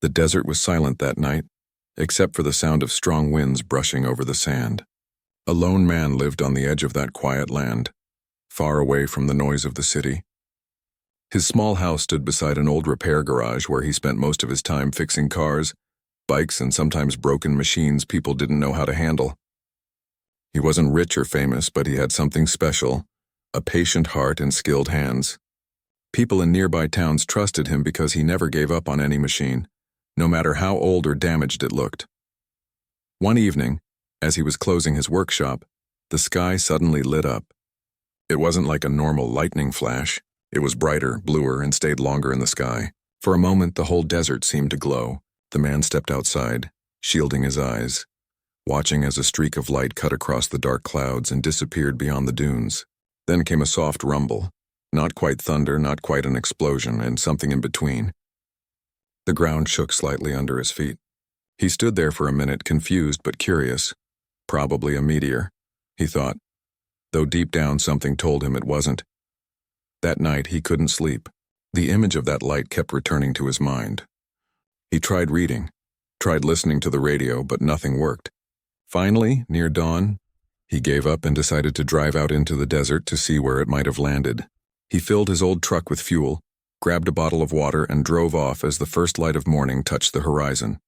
The desert was silent that night, except for the sound of strong winds brushing over the sand. A lone man lived on the edge of that quiet land, far away from the noise of the city. His small house stood beside an old repair garage where he spent most of his time fixing cars, bikes, and sometimes broken machines people didn't know how to handle. He wasn't rich or famous, but he had something special, a patient heart and skilled hands. People in nearby towns trusted him because he never gave up on any machine, no matter how old or damaged it looked. One evening, as he was closing his workshop, the sky suddenly lit up. It wasn't like a normal lightning flash. It was brighter, bluer, and stayed longer in the sky. For a moment, the whole desert seemed to glow. The man stepped outside, shielding his eyes, watching as a streak of light cut across the dark clouds and disappeared beyond the dunes. Then came a soft rumble. Not quite thunder, not quite an explosion, and something in between. The ground shook slightly under his feet. He stood there for a minute, confused but curious. Probably a meteor, he thought, though deep down something told him it wasn't. That night he couldn't sleep. The image of that light kept returning to his mind. He tried reading, tried listening to the radio, but nothing worked. Finally, near dawn, he gave up and decided to drive out into the desert to see where it might have landed. He filled his old truck with fuel, grabbed a bottle of water, and drove off as the first light of morning touched the horizon.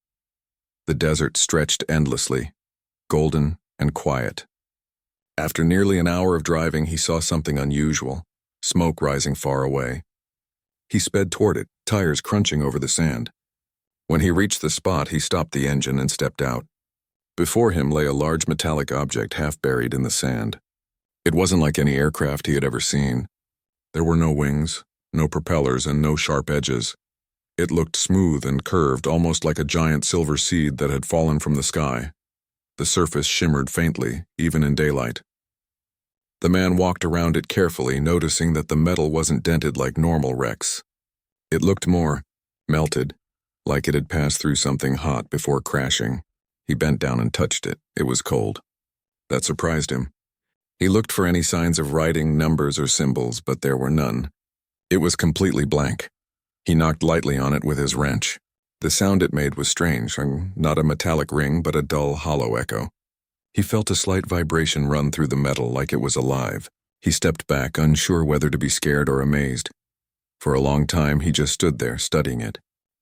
The desert stretched endlessly, golden and quiet. After nearly an hour of driving, he saw something unusual, smoke rising far away. He sped toward it, tires crunching over the sand. When he reached the spot, he stopped the engine and stepped out. Before him lay a large metallic object half buried in the sand. It wasn't like any aircraft he had ever seen. There were no wings, no propellers, and no sharp edges. It looked smooth and curved, almost like a giant silver seed that had fallen from the sky. The surface shimmered faintly, even in daylight. The man walked around it carefully, noticing that the metal wasn't dented like normal wrecks. It looked more melted, like it had passed through something hot before crashing. He bent down and touched it. It was cold. That surprised him. He looked for any signs of writing, numbers, or symbols, but there were none. It was completely blank. He knocked lightly on it with his wrench. The sound it made was strange, not a metallic ring, but a dull, hollow echo. He felt a slight vibration run through the metal like it was alive. He stepped back, unsure whether to be scared or amazed. For a long time, he just stood there, studying it.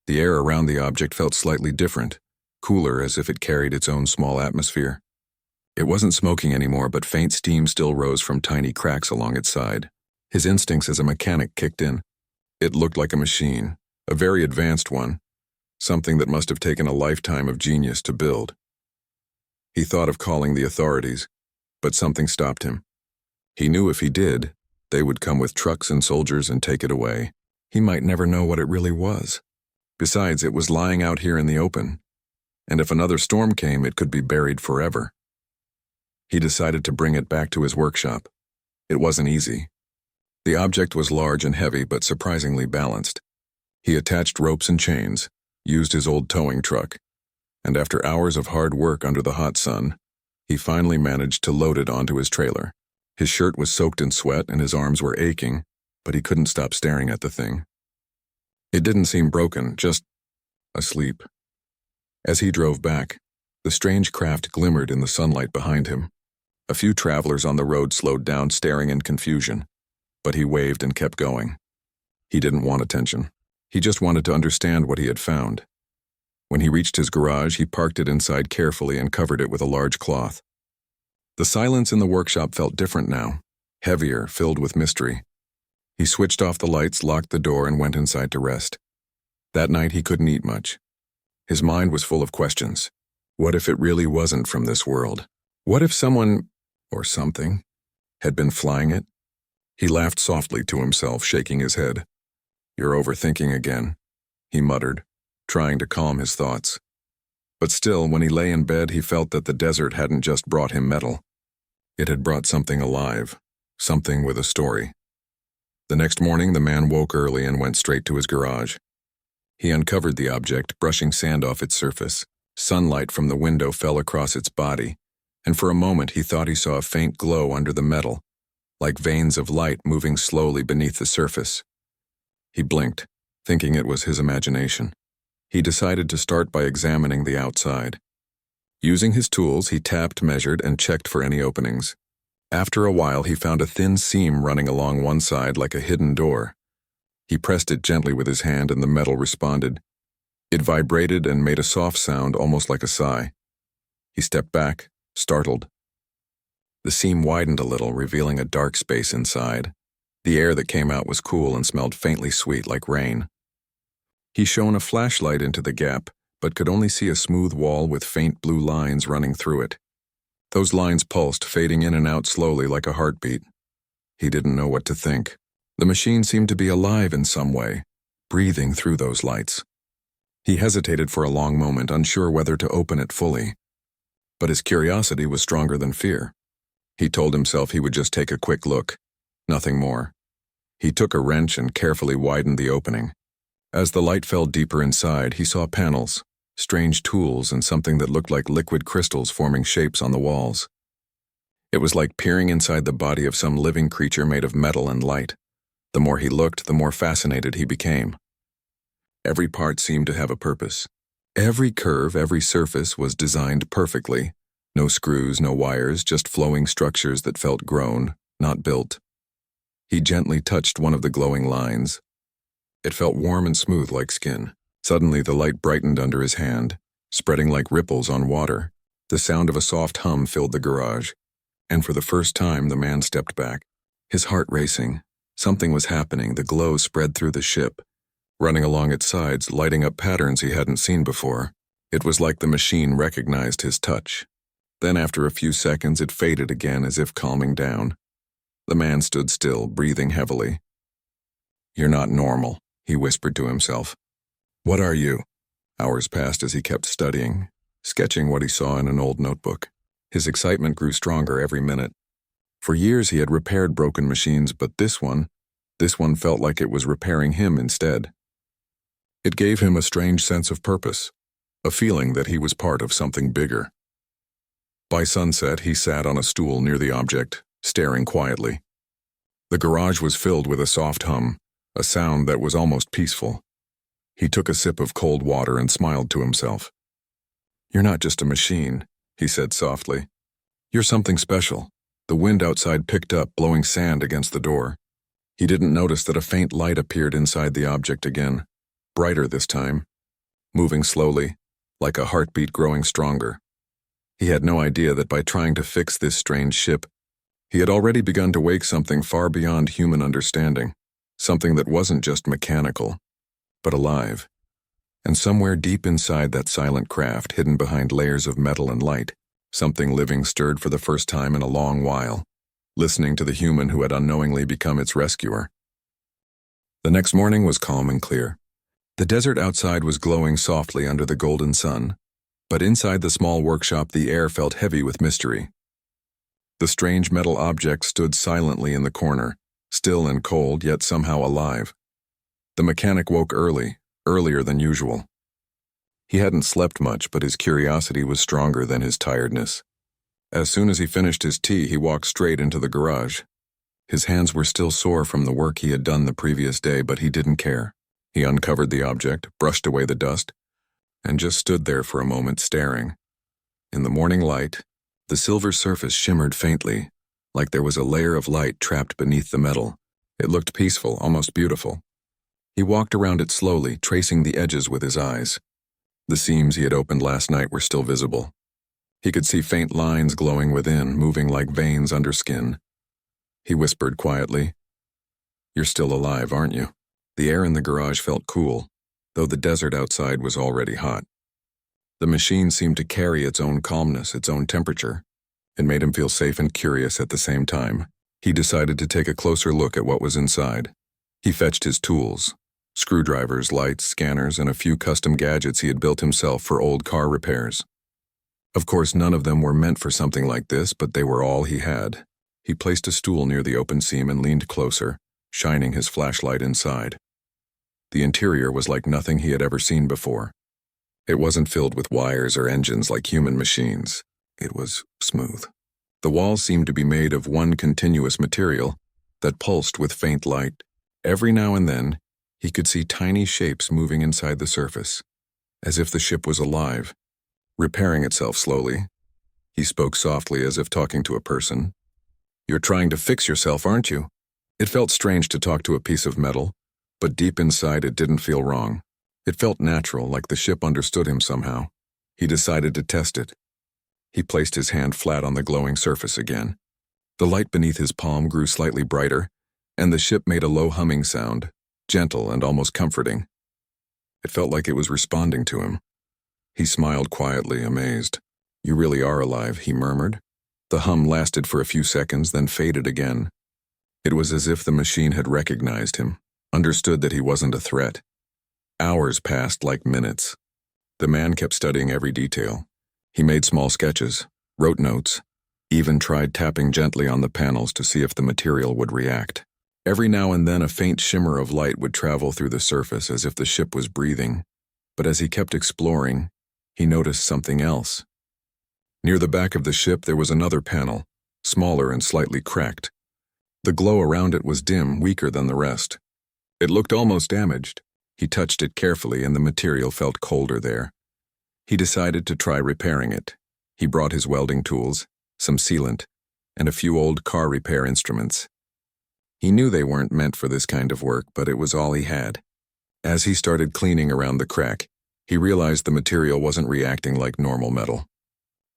The air around the object felt slightly different, cooler, as if it carried its own small atmosphere. It wasn't smoking anymore, but faint steam still rose from tiny cracks along its side. His instincts as a mechanic kicked in. It looked like a machine, a very advanced one, something that must have taken a lifetime of genius to build. He thought of calling the authorities, but something stopped him. He knew if he did, they would come with trucks and soldiers and take it away. He might never know what it really was. Besides, it was lying out here in the open, and if another storm came, it could be buried forever. He decided to bring it back to his workshop. It wasn't easy. The object was large and heavy, but surprisingly balanced. He attached ropes and chains, used his old towing truck, and after hours of hard work under the hot sun, he finally managed to load it onto his trailer. His shirt was soaked in sweat and his arms were aching, but he couldn't stop staring at the thing. It didn't seem broken, just asleep. As he drove back, the strange craft glimmered in the sunlight behind him. A few travelers on the road slowed down, staring in confusion, but he waved and kept going. He didn't want attention. He just wanted to understand what he had found. When he reached his garage, he parked it inside carefully and covered it with a large cloth. The silence in the workshop felt different now, heavier, filled with mystery. He switched off the lights, locked the door, and went inside to rest. That night he couldn't eat much. His mind was full of questions. What if it really wasn't from this world? What if someone, or something, had been flying it? He laughed softly to himself, shaking his head. "You're overthinking again," he muttered, trying to calm his thoughts. But still, when he lay in bed, he felt that the desert hadn't just brought him metal. It had brought something alive, something with a story. The next morning, the man woke early and went straight to his garage. He uncovered the object, brushing sand off its surface. Sunlight from the window fell across its body, and for a moment he thought he saw a faint glow under the metal, like veins of light moving slowly beneath the surface. He blinked, thinking it was his imagination. He decided to start by examining the outside. Using his tools, he tapped, measured, and checked for any openings. After a while, he found a thin seam running along one side like a hidden door. He pressed it gently with his hand and the metal responded. It vibrated and made a soft sound, almost like a sigh. He stepped back, startled. The seam widened a little, revealing a dark space inside. The air that came out was cool and smelled faintly sweet like rain. He shone a flashlight into the gap, but could only see a smooth wall with faint blue lines running through it. Those lines pulsed, fading in and out slowly like a heartbeat. He didn't know what to think. The machine seemed to be alive in some way, breathing through those lights. He hesitated for a long moment, unsure whether to open it fully. But his curiosity was stronger than fear. He told himself he would just take a quick look, nothing more. He took a wrench and carefully widened the opening. As the light fell deeper inside, he saw panels, strange tools, and something that looked like liquid crystals forming shapes on the walls. It was like peering inside the body of some living creature made of metal and light. The more he looked, the more fascinated he became. Every part seemed to have a purpose. Every curve, every surface was designed perfectly. No screws, no wires, just flowing structures that felt grown, not built. He gently touched one of the glowing lines. It felt warm and smooth like skin. Suddenly the light brightened under his hand, spreading like ripples on water. The sound of a soft hum filled the garage, and for the first time the man stepped back, his heart racing. Something was happening. The glow spread through the ship, running along its sides, lighting up patterns he hadn't seen before. It was like the machine recognized his touch. Then after a few seconds it faded again, as if calming down. The man stood still, breathing heavily. "You're not normal," he whispered to himself. "What are you?" Hours passed as he kept studying, sketching what he saw in an old notebook. His excitement grew stronger every minute. For years he had repaired broken machines, but this one felt like it was repairing him instead. It gave him a strange sense of purpose, a feeling that he was part of something bigger. By sunset, he sat on a stool near the object, staring quietly. The garage was filled with a soft hum, a sound that was almost peaceful. He took a sip of cold water and smiled to himself. "You're not just a machine," he said softly. "You're something special." The wind outside picked up, blowing sand against the door. He didn't notice that a faint light appeared inside the object again, brighter this time, moving slowly, like a heartbeat growing stronger. He had no idea that by trying to fix this strange ship, he had already begun to wake something far beyond human understanding, something that wasn't just mechanical, but alive. And somewhere deep inside that silent craft, hidden behind layers of metal and light, something living stirred for the first time in a long while, listening to the human who had unknowingly become its rescuer. The next morning was calm and clear. The desert outside was glowing softly under the golden sun, but inside the small workshop the air felt heavy with mystery. The strange metal object stood silently in the corner, still and cold, yet somehow alive. The mechanic woke early, earlier than usual. He hadn't slept much, but his curiosity was stronger than his tiredness. As soon as he finished his tea, he walked straight into the garage. His hands were still sore from the work he had done the previous day, but he didn't care. He uncovered the object, brushed away the dust, and just stood there for a moment staring. In the morning light, the silver surface shimmered faintly, like there was a layer of light trapped beneath the metal. It looked peaceful, almost beautiful. He walked around it slowly, tracing the edges with his eyes. The seams he had opened last night were still visible. He could see faint lines glowing within, moving like veins under skin. He whispered quietly, "You're still alive, aren't you?" The air in the garage felt cool, though the desert outside was already hot. The machine seemed to carry its own calmness, its own temperature. It made him feel safe and curious at the same time. He decided to take a closer look at what was inside. He fetched his tools, screwdrivers, lights, scanners, and a few custom gadgets he had built himself for old car repairs. Of course, none of them were meant for something like this, but they were all he had. He placed a stool near the open seam and leaned closer, shining his flashlight inside. The interior was like nothing he had ever seen before. It wasn't filled with wires or engines like human machines. It was smooth. The walls seemed to be made of one continuous material that pulsed with faint light. Every now and then, he could see tiny shapes moving inside the surface. as if the ship was alive, repairing itself slowly. He spoke softly as if talking to a person. "You're trying to fix yourself, aren't you?" It felt strange to talk to a piece of metal, but deep inside it didn't feel wrong. It felt natural, like the ship understood him somehow. He decided to test it. He placed his hand flat on the glowing surface again. The light beneath his palm grew slightly brighter, and the ship made a low humming sound, gentle and almost comforting. It felt like it was responding to him. He smiled quietly, amazed. "You really are alive," he murmured. The hum lasted for a few seconds, then faded again. It was as if the machine had recognized him, understood that he wasn't a threat. Hours passed like minutes. The man kept studying every detail. He made small sketches, wrote notes, even tried tapping gently on the panels to see if the material would react. Every now and then a faint shimmer of light would travel through the surface as if the ship was breathing. But as he kept exploring, he noticed something else. Near the back of the ship there was another panel, smaller and slightly cracked. The glow around it was dim, weaker than the rest. It looked almost damaged. He touched it carefully and the material felt colder there. He decided to try repairing it. He brought his welding tools, some sealant, and a few old car repair instruments. He knew they weren't meant for this kind of work, but it was all he had. As he started cleaning around the crack, he realized the material wasn't reacting like normal metal.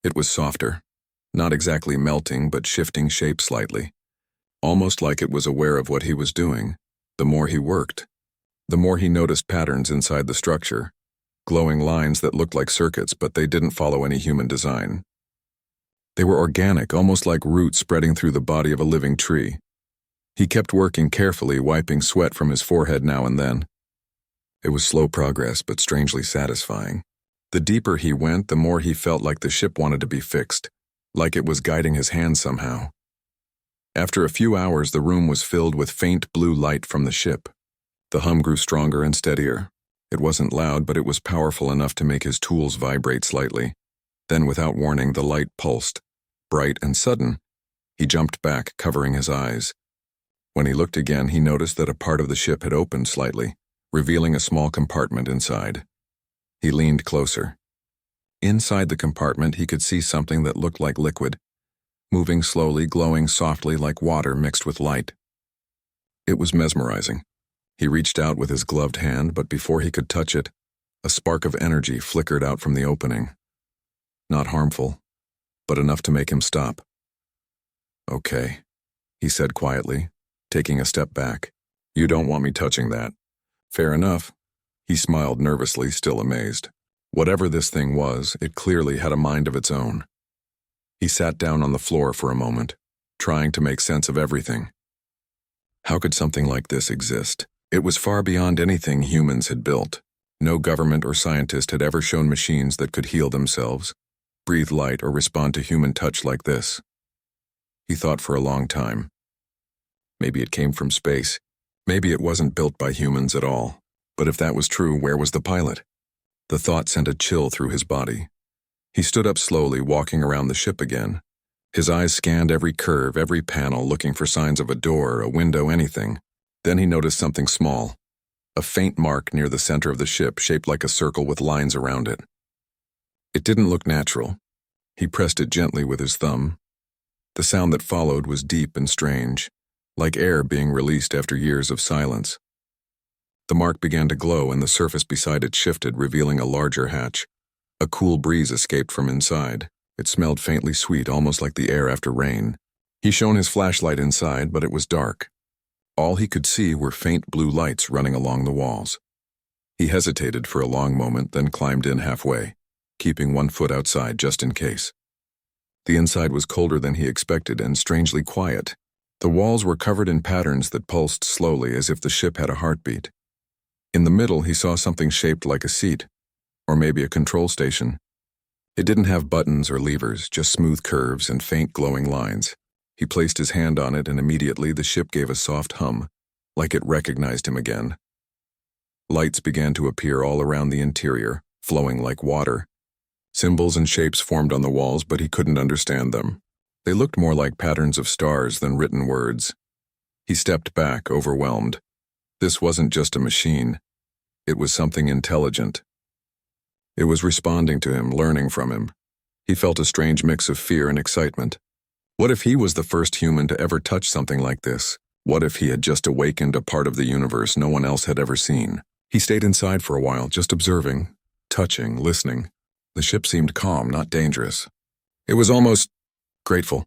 It was softer, not exactly melting, but shifting shape slightly. Almost like it was aware of what he was doing. The more he worked, the more he noticed patterns inside the structure, glowing lines that looked like circuits, but they didn't follow any human design. They were organic, almost like roots spreading through the body of a living tree. He kept working carefully, wiping sweat from his forehead now and then. It was slow progress, but strangely satisfying. The deeper he went, the more he felt like the ship wanted to be fixed, like it was guiding his hand somehow. After a few hours, the room was filled with faint blue light from the ship. The hum grew stronger and steadier. It wasn't loud, but it was powerful enough to make his tools vibrate slightly. Then, without warning, the light pulsed, bright and sudden. He jumped back, covering his eyes. When he looked again, he noticed that a part of the ship had opened slightly, revealing a small compartment inside. He leaned closer. Inside the compartment, he could see something that looked like liquid, moving slowly, glowing softly like water mixed with light. It was mesmerizing. He reached out with his gloved hand, but before he could touch it, a spark of energy flickered out from the opening. Not harmful, but enough to make him stop. "Okay," he said quietly, taking a step back. "You don't want me touching that." "Fair enough." He smiled nervously, still amazed. Whatever this thing was, it clearly had a mind of its own. He sat down on the floor for a moment, trying to make sense of everything. How could something like this exist? It was far beyond anything humans had built. No government or scientist had ever shown machines that could heal themselves, breathe light, or respond to human touch like this. He thought for a long time. Maybe it came from space. Maybe it wasn't built by humans at all. But if that was true, where was the pilot? The thought sent a chill through his body. He stood up slowly, walking around the ship again. His eyes scanned every curve, every panel, looking for signs of a door, a window, anything. Then he noticed something small, a faint mark near the center of the ship, shaped like a circle with lines around it. It didn't look natural. He pressed it gently with his thumb. The sound that followed was deep and strange, like air being released after years of silence. The mark began to glow, and the surface beside it shifted, revealing a larger hatch. A cool breeze escaped from inside. It smelled faintly sweet, almost like the air after rain. He shone his flashlight inside, but it was dark. All he could see were faint blue lights running along the walls. He hesitated for a long moment, then climbed in halfway, keeping one foot outside just in case. The inside was colder than he expected and strangely quiet. The walls were covered in patterns that pulsed slowly, as if the ship had a heartbeat. In the middle, he saw something shaped like a seat, or maybe a control station. It didn't have buttons or levers, just smooth curves and faint glowing lines. He placed his hand on it, and immediately the ship gave a soft hum, like it recognized him again. Lights began to appear all around the interior, flowing like water. Symbols and shapes formed on the walls, but he couldn't understand them. They looked more like patterns of stars than written words. He stepped back, overwhelmed. This wasn't just a machine. It was something intelligent. It was responding to him, learning from him. He felt a strange mix of fear and excitement. What if he was the first human to ever touch something like this? What if he had just awakened a part of the universe no one else had ever seen? He stayed inside for a while, just observing, touching, listening. The ship seemed calm, not dangerous. It was almost grateful.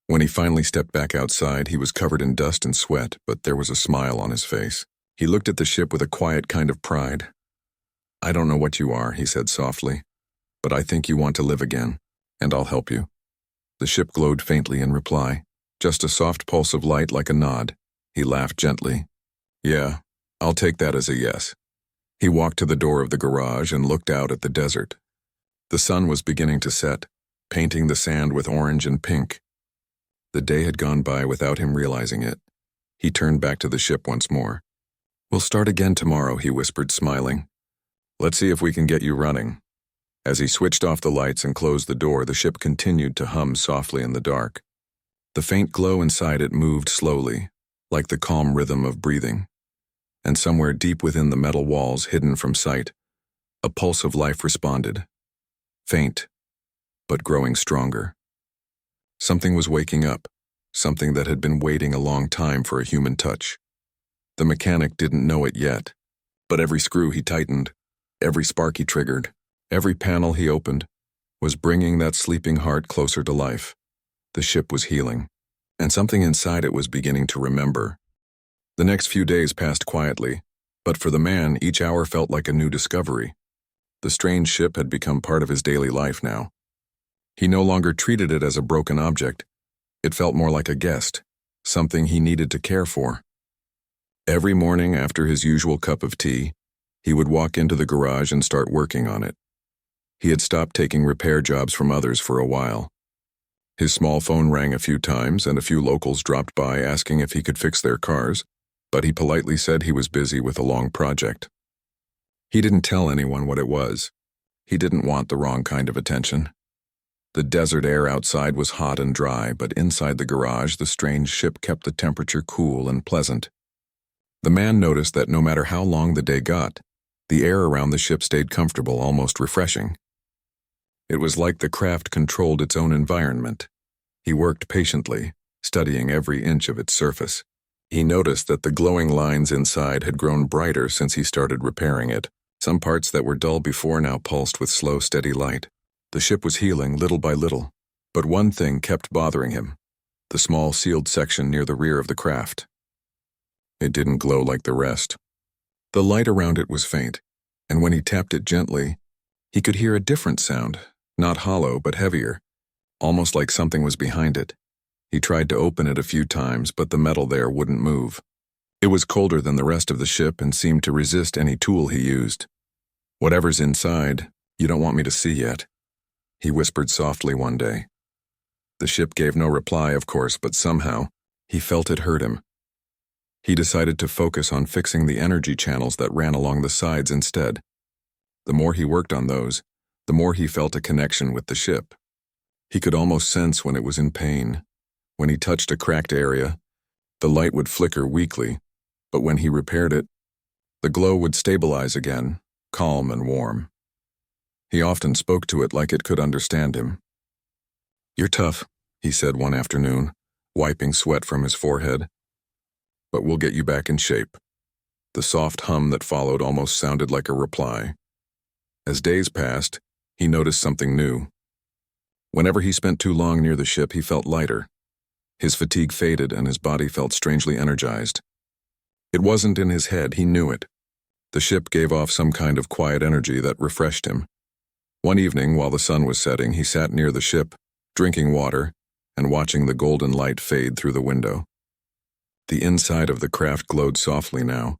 When he finally stepped back outside, he was covered in dust and sweat, but there was a smile on his face. He looked at the ship with a quiet kind of pride. "I don't know what you are," he said softly, "but I think you want to live again, and I'll help you." The ship glowed faintly in reply, just a soft pulse of light like a nod. He laughed gently. "Yeah, I'll take that as a yes." He walked to the door of the garage and looked out at the desert. The sun was beginning to set, painting the sand with orange and pink. The day had gone by without him realizing it. He turned back to the ship once more. "We'll start again tomorrow," he whispered, smiling. "Let's see if we can get you running." As he switched off the lights and closed the door, the ship continued to hum softly in the dark. The faint glow inside it moved slowly, like the calm rhythm of breathing. And somewhere deep within the metal walls, hidden from sight, a pulse of life responded. Faint, but growing stronger. Something was waking up, something that had been waiting a long time for a human touch. The mechanic didn't know it yet, but every screw he tightened, every spark he triggered, every panel he opened, was bringing that sleeping heart closer to life. The ship was healing, and something inside it was beginning to remember. The next few days passed quietly, but for the man, each hour felt like a new discovery. The strange ship had become part of his daily life now. He no longer treated it as a broken object. It felt more like a guest, something he needed to care for. Every morning after his usual cup of tea, he would walk into the garage and start working on it. He had stopped taking repair jobs from others for a while. His small phone rang a few times, and a few locals dropped by asking if he could fix their cars, but he politely said he was busy with a long project. He didn't tell anyone what it was. He didn't want the wrong kind of attention. The desert air outside was hot and dry, but inside the garage, the strange ship kept the temperature cool and pleasant. The man noticed that no matter how long the day got, the air around the ship stayed comfortable, almost refreshing. It was like the craft controlled its own environment. He worked patiently, studying every inch of its surface. He noticed that the glowing lines inside had grown brighter since he started repairing it. Some parts that were dull before now pulsed with slow, steady light. The ship was healing little by little, but one thing kept bothering him: the small sealed section near the rear of the craft. It didn't glow like the rest. The light around it was faint, and when he tapped it gently, he could hear a different sound, not hollow but heavier, almost like something was behind it. He tried to open it a few times, but the metal there wouldn't move. It was colder than the rest of the ship and seemed to resist any tool he used. "Whatever's inside, you don't want me to see yet," he whispered softly one day. The ship gave no reply, of course, but somehow, he felt it hurt him. He decided to focus on fixing the energy channels that ran along the sides instead. The more he worked on those, the more he felt a connection with the ship. He could almost sense when it was in pain. When he touched a cracked area, the light would flicker weakly, but when he repaired it, the glow would stabilize again, calm and warm. He often spoke to it like it could understand him. "You're tough," he said one afternoon, wiping sweat from his forehead. "But we'll get you back in shape." The soft hum that followed almost sounded like a reply. As days passed, he noticed something new. Whenever he spent too long near the ship, he felt lighter. His fatigue faded and his body felt strangely energized. It wasn't in his head, he knew it. The ship gave off some kind of quiet energy that refreshed him. One evening, while the sun was setting, he sat near the ship, drinking water and watching the golden light fade through the window. The inside of the craft glowed softly now,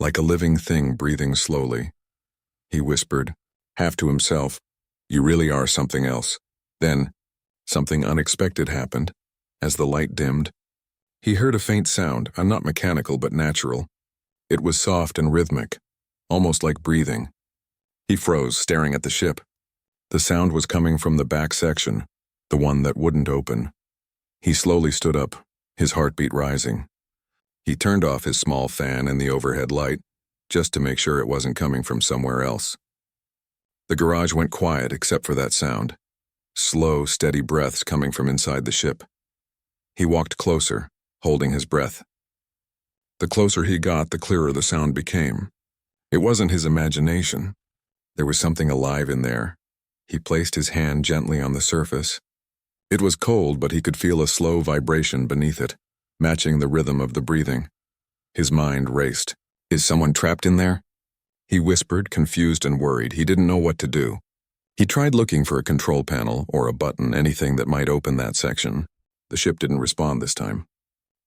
like a living thing breathing slowly. He whispered, half to himself, "You really are something else." Then, something unexpected happened. As the light dimmed, he heard a faint sound, not mechanical but natural. It was soft and rhythmic, almost like breathing. He froze, staring at the ship. The sound was coming from the back section, the one that wouldn't open. He slowly stood up, his heartbeat rising. He turned off his small fan and the overhead light, just to make sure it wasn't coming from somewhere else. The garage went quiet except for that sound. Slow, steady breaths coming from inside the ship. He walked closer, holding his breath. The closer he got, the clearer the sound became. It wasn't his imagination. There was something alive in there. He placed his hand gently on the surface. It was cold, but he could feel a slow vibration beneath it, matching the rhythm of the breathing. His mind raced. Is someone trapped in there? He whispered, confused and worried. He didn't know what to do. He tried looking for a control panel or a button, anything that might open that section. The ship didn't respond this time.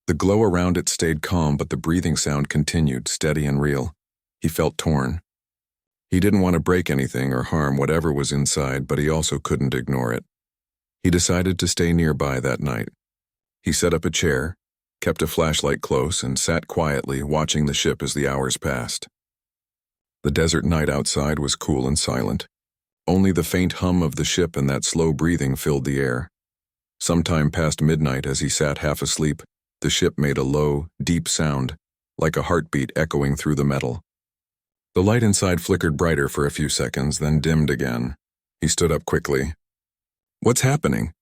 The glow around it stayed calm, but the breathing sound continued, steady and real. He felt torn. He didn't want to break anything or harm whatever was inside, but he also couldn't ignore it. He decided to stay nearby that night. He set up a chair, kept a flashlight close, and sat quietly, watching the ship as the hours passed. The desert night outside was cool and silent. Only the faint hum of the ship and that slow breathing filled the air. Sometime past midnight, as he sat half asleep, the ship made a low, deep sound, like a heartbeat echoing through the metal. The light inside flickered brighter for a few seconds, then dimmed again. He stood up quickly. "What's happening?"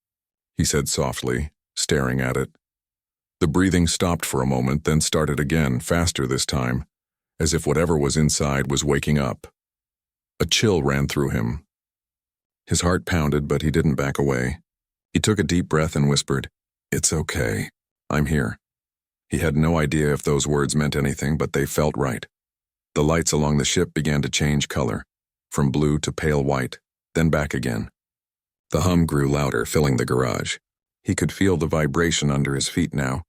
he said softly, staring at it. The breathing stopped for a moment, then started again, faster this time, as if whatever was inside was waking up. A chill ran through him. His heart pounded, but he didn't back away. He took a deep breath and whispered, "It's okay. I'm here." He had no idea if those words meant anything, but they felt right. The lights along the ship began to change color, from blue to pale white, then back again. The hum grew louder, filling the garage. He could feel the vibration under his feet now.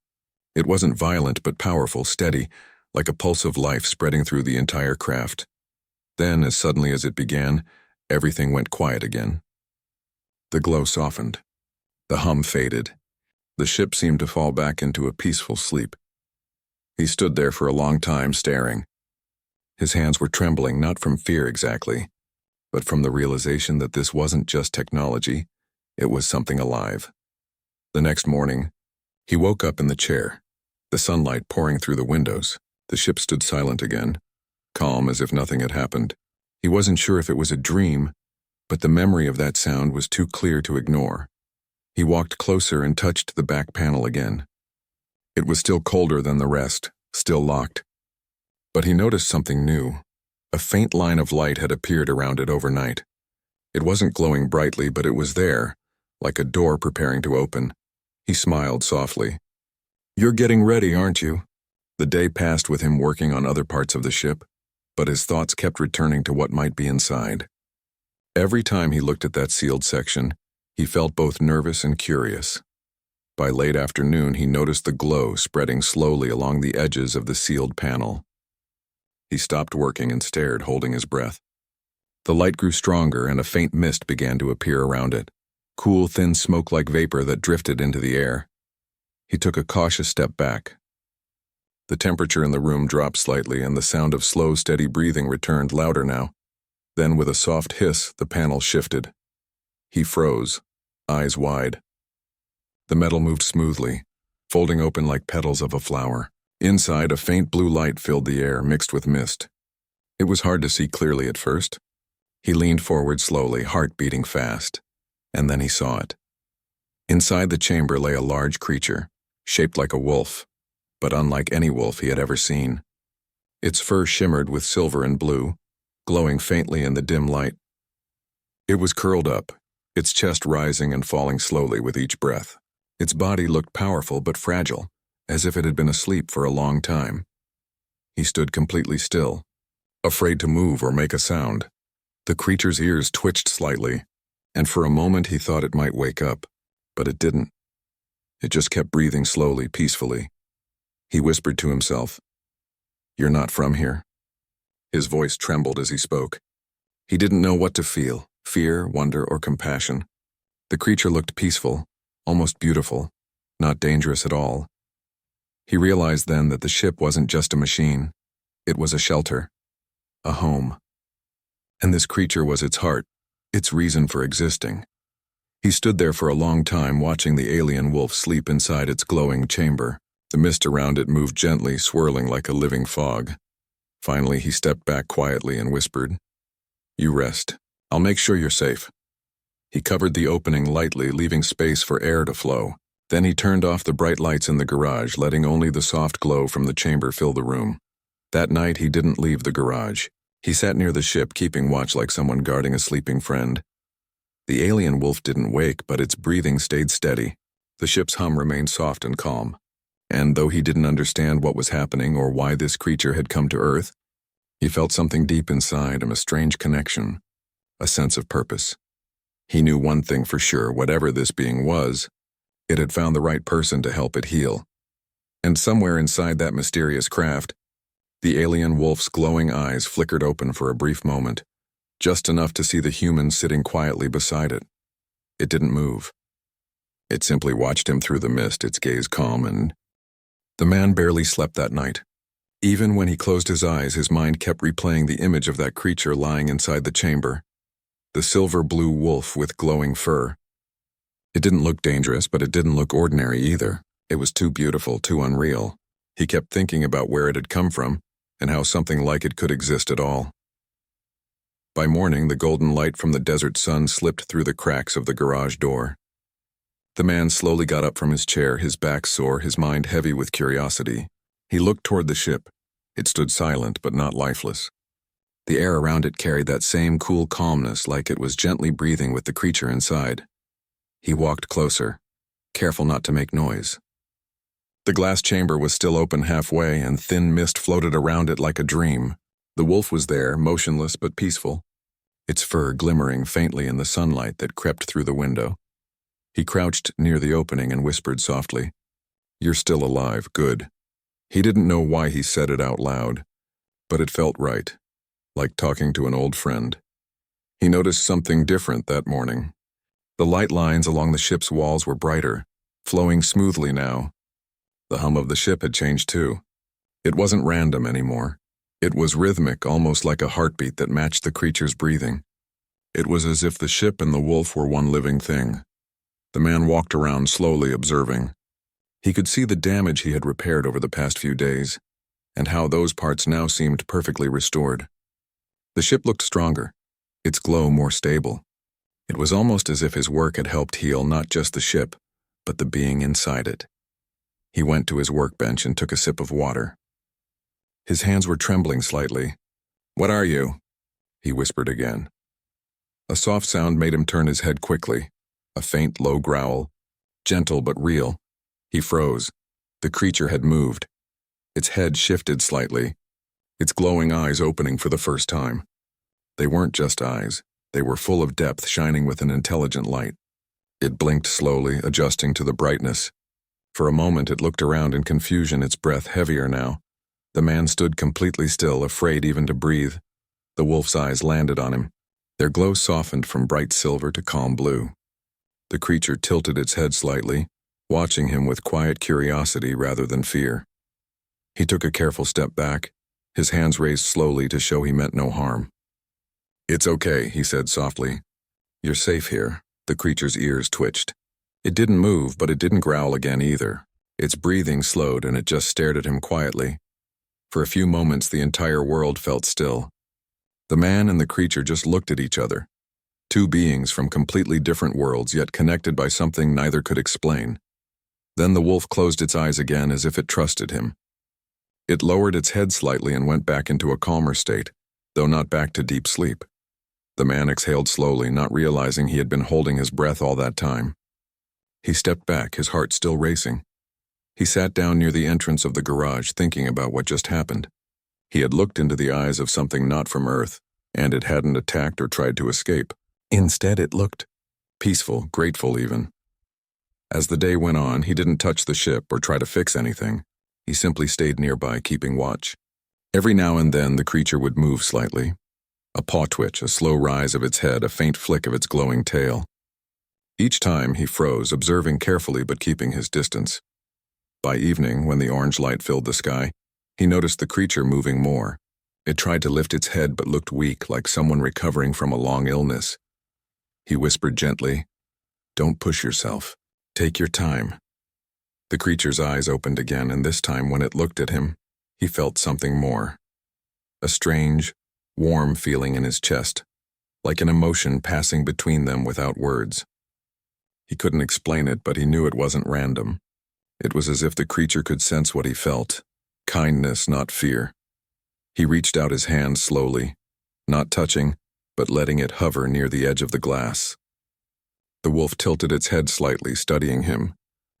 It wasn't violent, but powerful, steady, like a pulse of life spreading through the entire craft. Then, as suddenly as it began, everything went quiet again. The glow softened. The hum faded. The ship seemed to fall back into a peaceful sleep. He stood there for a long time, staring. His hands were trembling, not from fear exactly, but from the realization that this wasn't just technology, it was something alive. The next morning, he woke up in the chair, the sunlight pouring through the windows. The ship stood silent again, calm as if nothing had happened. He wasn't sure if it was a dream, but the memory of that sound was too clear to ignore. He walked closer and touched the back panel again. It was still colder than the rest, still locked. But he noticed something new. A faint line of light had appeared around it overnight. It wasn't glowing brightly, but it was there, like a door preparing to open. He smiled softly. "You're getting ready, aren't you?" The day passed with him working on other parts of the ship, but his thoughts kept returning to what might be inside. Every time he looked at that sealed section, he felt both nervous and curious. By late afternoon, he noticed the glow spreading slowly along the edges of the sealed panel. He stopped working and stared, holding his breath. The light grew stronger, and a faint mist began to appear around it, cool, thin smoke-like vapor that drifted into the air. He took a cautious step back. The temperature in the room dropped slightly, and the sound of slow, steady breathing returned, louder now. Then, with a soft hiss, the panel shifted. He froze, eyes wide. The metal moved smoothly, folding open like petals of a flower. Inside, a faint blue light filled the air, mixed with mist. It was hard to see clearly at first. He leaned forward slowly, heart beating fast, and then he saw it. Inside the chamber lay a large creature, shaped like a wolf, but unlike any wolf he had ever seen. Its fur shimmered with silver and blue, glowing faintly in the dim light. It was curled up, its chest rising and falling slowly with each breath. Its body looked powerful but fragile, as if it had been asleep for a long time. He stood completely still, afraid to move or make a sound. The creature's ears twitched slightly, and for a moment he thought it might wake up, but it didn't. It just kept breathing slowly, peacefully. He whispered to himself, "You're not from here." His voice trembled as he spoke. He didn't know what to feel, fear, wonder, or compassion. The creature looked peaceful, almost beautiful, not dangerous at all. He realized then that the ship wasn't just a machine. It was a shelter, a home. And this creature was its heart, its reason for existing. He stood there for a long time, watching the alien wolf sleep inside its glowing chamber. The mist around it moved gently, swirling like a living fog. Finally, he stepped back quietly and whispered, "You rest. I'll make sure you're safe." He covered the opening lightly, leaving space for air to flow. Then he turned off the bright lights in the garage, letting only the soft glow from the chamber fill the room. That night, he didn't leave the garage. He sat near the ship, keeping watch like someone guarding a sleeping friend. The alien wolf didn't wake, but its breathing stayed steady. The ship's hum remained soft and calm. And though he didn't understand what was happening or why this creature had come to Earth, he felt something deep inside him, a strange connection, a sense of purpose. He knew one thing for sure: whatever this being was, it had found the right person to help it heal. And somewhere inside that mysterious craft, the alien wolf's glowing eyes flickered open for a brief moment, just enough to see the human sitting quietly beside it. It didn't move. It simply watched him through the mist, its gaze calm, and the man barely slept that night. Even when he closed his eyes, his mind kept replaying the image of that creature lying inside the chamber, the silver-blue wolf with glowing fur. It didn't look dangerous, but it didn't look ordinary either. It was too beautiful, too unreal. He kept thinking about where it had come from and how something like it could exist at all. By morning, the golden light from the desert sun slipped through the cracks of the garage door. The man slowly got up from his chair, his back sore, his mind heavy with curiosity. He looked toward the ship. It stood silent but not lifeless. The air around it carried that same cool calmness, like it was gently breathing with the creature inside. He walked closer, careful not to make noise. The glass chamber was still open halfway, and thin mist floated around it like a dream. The wolf was there, motionless but peaceful, its fur glimmering faintly in the sunlight that crept through the window. He crouched near the opening and whispered softly, "You're still alive, good." He didn't know why he said it out loud, but it felt right, like talking to an old friend. He noticed something different that morning. The light lines along the ship's walls were brighter, flowing smoothly now. The hum of the ship had changed too. It wasn't random anymore. It was rhythmic, almost like a heartbeat that matched the creature's breathing. It was as if the ship and the wolf were one living thing. The man walked around slowly, observing. He could see the damage he had repaired over the past few days, and how those parts now seemed perfectly restored. The ship looked stronger, its glow more stable. It was almost as if his work had helped heal not just the ship, but the being inside it. He went to his workbench and took a sip of water. His hands were trembling slightly. "What are you?" he whispered again. A soft sound made him turn his head quickly, a faint, low growl, gentle but real. He froze. The creature had moved. Its head shifted slightly, its glowing eyes opening for the first time. They weren't just eyes. They were full of depth, shining with an intelligent light. It blinked slowly, adjusting to the brightness. For a moment it looked around in confusion, its breath heavier now. The man stood completely still, afraid even to breathe. The wolf's eyes landed on him. Their glow softened from bright silver to calm blue. The creature tilted its head slightly, watching him with quiet curiosity rather than fear. He took a careful step back, his hands raised slowly to show he meant no harm. "It's okay," he said softly. "You're safe here." The creature's ears twitched. It didn't move, but it didn't growl again either. Its breathing slowed, and it just stared at him quietly. For a few moments, the entire world felt still. The man and the creature just looked at each other. Two beings from completely different worlds, yet connected by something neither could explain. Then the wolf closed its eyes again as if it trusted him. It lowered its head slightly and went back into a calmer state, though not back to deep sleep. The man exhaled slowly, not realizing he had been holding his breath all that time. He stepped back, his heart still racing. He sat down near the entrance of the garage, thinking about what just happened. He had looked into the eyes of something not from Earth, and it hadn't attacked or tried to escape. Instead, it looked peaceful, grateful even. As the day went on, he didn't touch the ship or try to fix anything. He simply stayed nearby, keeping watch. Every now and then, the creature would move slightly. A paw twitch, a slow rise of its head, a faint flick of its glowing tail. Each time, he froze, observing carefully but keeping his distance. By evening, when the orange light filled the sky, he noticed the creature moving more. It tried to lift its head but looked weak, like someone recovering from a long illness. He whispered gently, "Don't push yourself. Take your time." The creature's eyes opened again, and this time when it looked at him, he felt something more. A strange, warm feeling in his chest, like an emotion passing between them without words. He couldn't explain it, but he knew it wasn't random. It was as if the creature could sense what he felt, kindness, not fear. He reached out his hand slowly, not touching, but letting it hover near the edge of the glass. The wolf tilted its head slightly, studying him.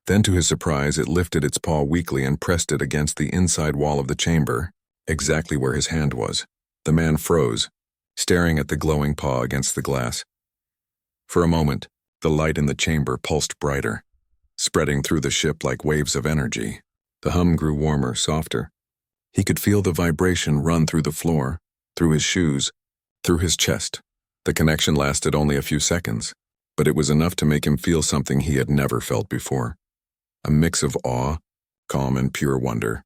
Then, to his surprise, it lifted its paw weakly and pressed it against the inside wall of the chamber, exactly where his hand was. The man froze, staring at the glowing paw against the glass. For a moment, the light in the chamber pulsed brighter, spreading through the ship like waves of energy. The hum grew warmer, softer. He could feel the vibration run through the floor, through his shoes, through his chest. The connection lasted only a few seconds, but it was enough to make him feel something he had never felt before. A mix of awe, calm, and pure wonder.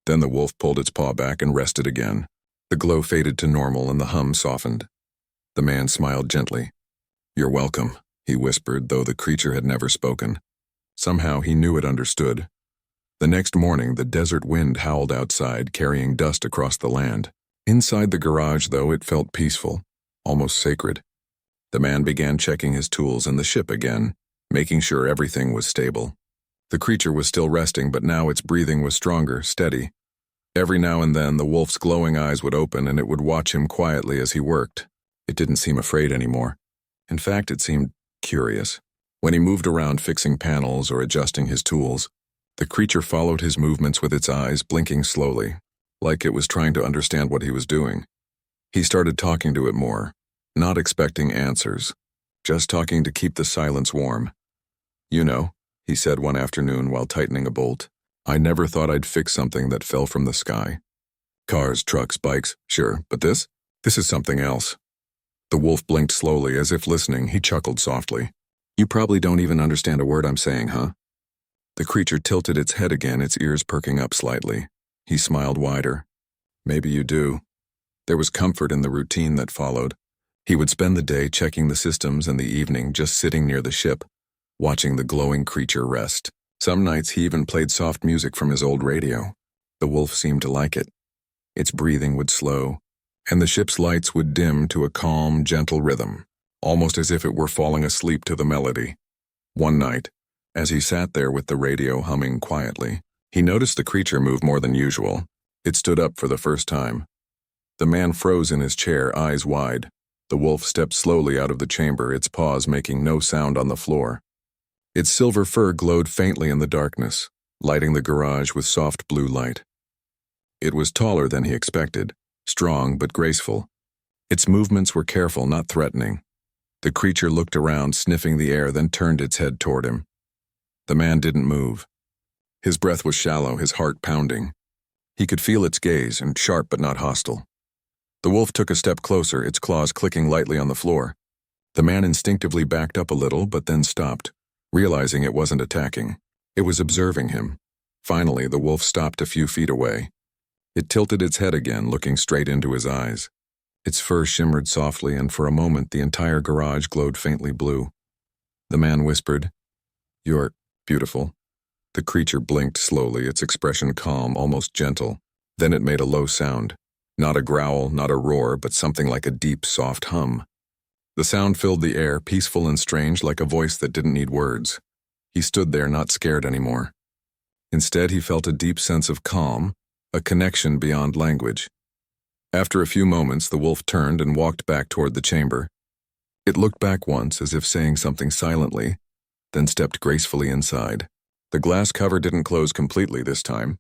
Then the wolf pulled its paw back and rested again. The glow faded to normal and the hum softened. The man smiled gently. "You're welcome," he whispered, though the creature had never spoken. Somehow he knew it understood. The next morning, the desert wind howled outside, carrying dust across the land. Inside the garage, though, it felt peaceful, almost sacred. The man began checking his tools and the ship again, making sure everything was stable. The creature was still resting, but now its breathing was stronger, steady. Every now and then, the wolf's glowing eyes would open and it would watch him quietly as he worked. It didn't seem afraid anymore. In fact, it seemed curious. When he moved around fixing panels or adjusting his tools, the creature followed his movements with its eyes, blinking slowly, like it was trying to understand what he was doing. He started talking to it more, not expecting answers, just talking to keep the silence warm. "You know," he said one afternoon while tightening a bolt, "I never thought I'd fix something that fell from the sky. Cars, trucks, bikes, sure, but this is something else." The wolf blinked slowly, as if listening. He chuckled softly. "You probably don't even understand a word I'm saying, huh?" The creature tilted its head again, its ears perking up slightly. He smiled wider. "Maybe you do." There was comfort in the routine that followed. He would spend the day checking the systems and the evening just sitting near the ship, watching the glowing creature rest. Some nights he even played soft music from his old radio. The wolf seemed to like it. Its breathing would slow, and the ship's lights would dim to a calm, gentle rhythm, almost as if it were falling asleep to the melody. One night, as he sat there with the radio humming quietly, he noticed the creature move more than usual. It stood up for the first time. The man froze in his chair, eyes wide. The wolf stepped slowly out of the chamber, its paws making no sound on the floor. Its silver fur glowed faintly in the darkness, lighting the garage with soft blue light. It was taller than he expected, strong but graceful. Its movements were careful, not threatening. The creature looked around, sniffing the air, then turned its head toward him. The man didn't move. His breath was shallow, his heart pounding. He could feel its gaze, and sharp but not hostile. The wolf took a step closer, its claws clicking lightly on the floor. The man instinctively backed up a little, but then stopped, realizing it wasn't attacking. It was observing him. Finally, the wolf stopped a few feet away. It tilted its head again, looking straight into his eyes. Its fur shimmered softly, and for a moment the entire garage glowed faintly blue. The man whispered, "You're beautiful." The creature blinked slowly, its expression calm, almost gentle. Then it made a low sound. Not a growl, not a roar, but something like a deep, soft hum. The sound filled the air, peaceful and strange, like a voice that didn't need words. He stood there, not scared anymore. Instead, he felt a deep sense of calm, a connection beyond language. After a few moments, the wolf turned and walked back toward the chamber. It looked back once, as if saying something silently, then stepped gracefully inside. The glass cover didn't close completely this time.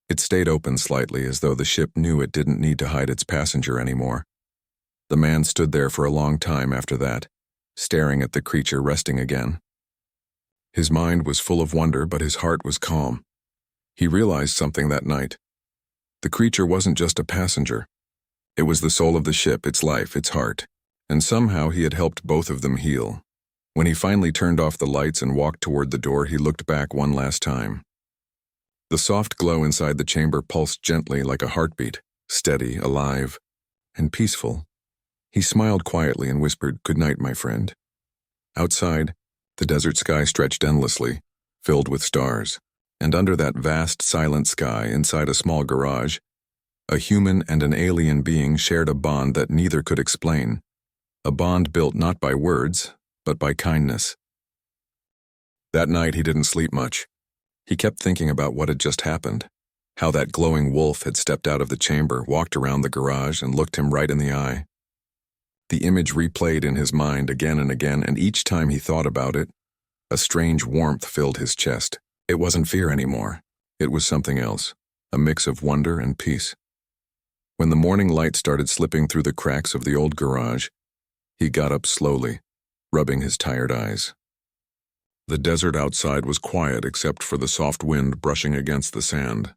It stayed open slightly, as though the ship knew it didn't need to hide its passenger anymore. The man stood there for a long time after that, staring at the creature resting again. His mind was full of wonder, but his heart was calm. He realized something that night. The creature wasn't just a passenger. It was the soul of the ship, its life, its heart, and somehow he had helped both of them heal. When he finally turned off the lights and walked toward the door, he looked back one last time. The soft glow inside the chamber pulsed gently like a heartbeat, steady, alive, and peaceful. He smiled quietly and whispered, "Good night, my friend." Outside, the desert sky stretched endlessly, filled with stars, and under that vast, silent sky, inside a small garage, a human and an alien being shared a bond that neither could explain. a bond built not by words, but by kindness. That night he didn't sleep much. He kept thinking about what had just happened, how that glowing wolf had stepped out of the chamber, walked around the garage, and looked him right in the eye. The image replayed in his mind again and again, and each time he thought about it, a strange warmth filled his chest. It wasn't fear anymore. It was something else, a mix of wonder and peace. When the morning light started slipping through the cracks of the old garage, he got up slowly, rubbing his tired eyes. The desert outside was quiet except for the soft wind brushing against the sand.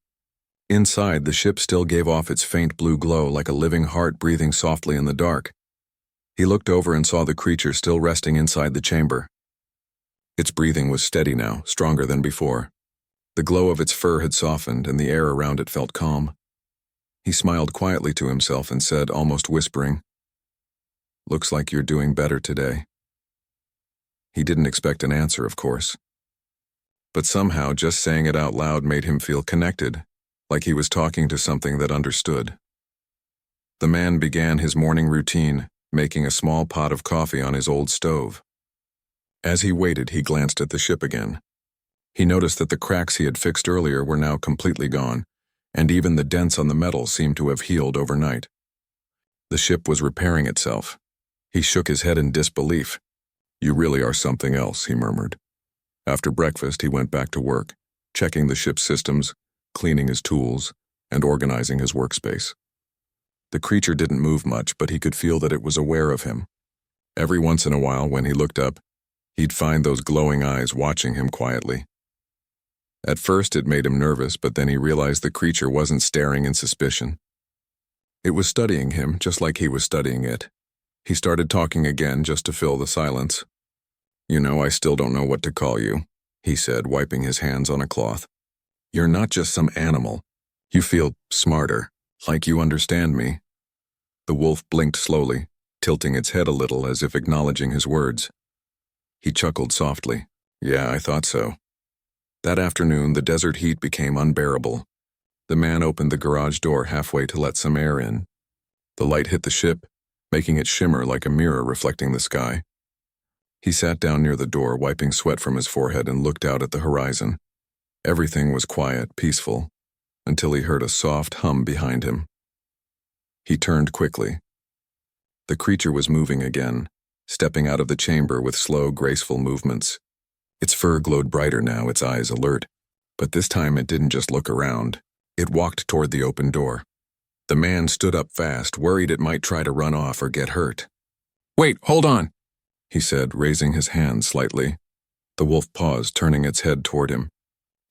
Inside, the ship still gave off its faint blue glow like a living heart breathing softly in the dark. He looked over and saw the creature still resting inside the chamber. Its breathing was steady now, stronger than before. The glow of its fur had softened, and the air around it felt calm. He smiled quietly to himself and said, almost whispering, "Looks like you're doing better today." He didn't expect an answer, of course. But somehow just saying it out loud made him feel connected, like he was talking to something that understood. The man began his morning routine, making a small pot of coffee on his old stove. As he waited, he glanced at the ship again. He noticed that the cracks he had fixed earlier were now completely gone, and even the dents on the metal seemed to have healed overnight. The ship was repairing itself. He shook his head in disbelief. "You really are something else," he murmured. After breakfast, he went back to work, checking the ship's systems, cleaning his tools, and organizing his workspace. The creature didn't move much, but he could feel that it was aware of him. Every once in a while, when he looked up, he'd find those glowing eyes watching him quietly. At first, it made him nervous, but then he realized the creature wasn't staring in suspicion. It was studying him, just like he was studying it. He started talking again just to fill the silence. "You know, I still don't know what to call you," he said, wiping his hands on a cloth. "You're not just some animal. You feel smarter, like you understand me." The wolf blinked slowly, tilting its head a little as if acknowledging his words. He chuckled softly. "Yeah, I thought so." That afternoon, the desert heat became unbearable. The man opened the garage door halfway to let some air in. The light hit the ship, making it shimmer like a mirror reflecting the sky. He sat down near the door, wiping sweat from his forehead, and looked out at the horizon. Everything was quiet, peaceful, until he heard a soft hum behind him. He turned quickly. The creature was moving again, stepping out of the chamber with slow, graceful movements. Its fur glowed brighter now, its eyes alert. But this time it didn't just look around. It walked toward the open door. The man stood up fast, worried it might try to run off or get hurt. "Wait, hold on," he said, raising his hand slightly. The wolf paused, turning its head toward him.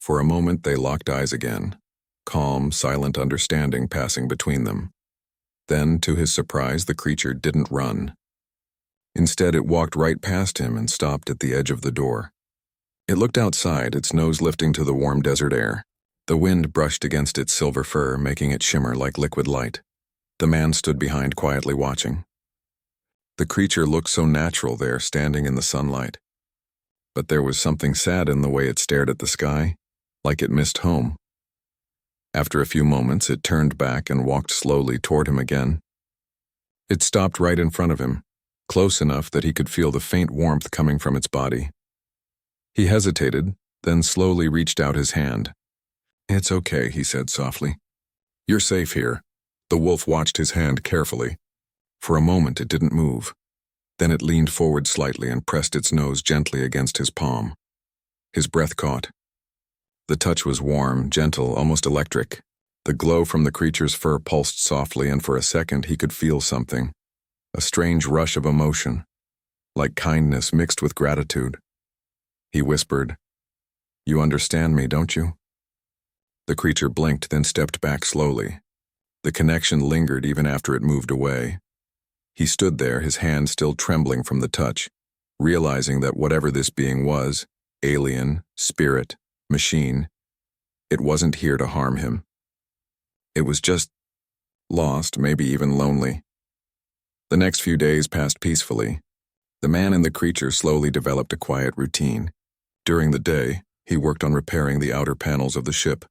For a moment they locked eyes again, calm, silent understanding passing between them. Then, to his surprise, the creature didn't run. Instead, it walked right past him and stopped at the edge of the door. It looked outside, its nose lifting to the warm desert air. The wind brushed against its silver fur, making it shimmer like liquid light. The man stood behind, quietly watching. The creature looked so natural there, standing in the sunlight. But there was something sad in the way it stared at the sky, like it missed home. After a few moments, it turned back and walked slowly toward him again. It stopped right in front of him, close enough that he could feel the faint warmth coming from its body. He hesitated, then slowly reached out his hand. "It's okay," he said softly. "You're safe here." The wolf watched his hand carefully. For a moment it didn't move. Then it leaned forward slightly and pressed its nose gently against his palm. His breath caught. The touch was warm, gentle, almost electric. The glow from the creature's fur pulsed softly, and for a second he could feel something. A strange rush of emotion, like kindness mixed with gratitude. He whispered, "You understand me, don't you?" The creature blinked, then stepped back slowly. The connection lingered even after it moved away. He stood there, his hand still trembling from the touch, realizing that whatever this being was, alien, spirit, machine, it wasn't here to harm him. It was just lost, maybe even lonely. The next few days passed peacefully. The man and the creature slowly developed a quiet routine. During the day, he worked on repairing the outer panels of the ship,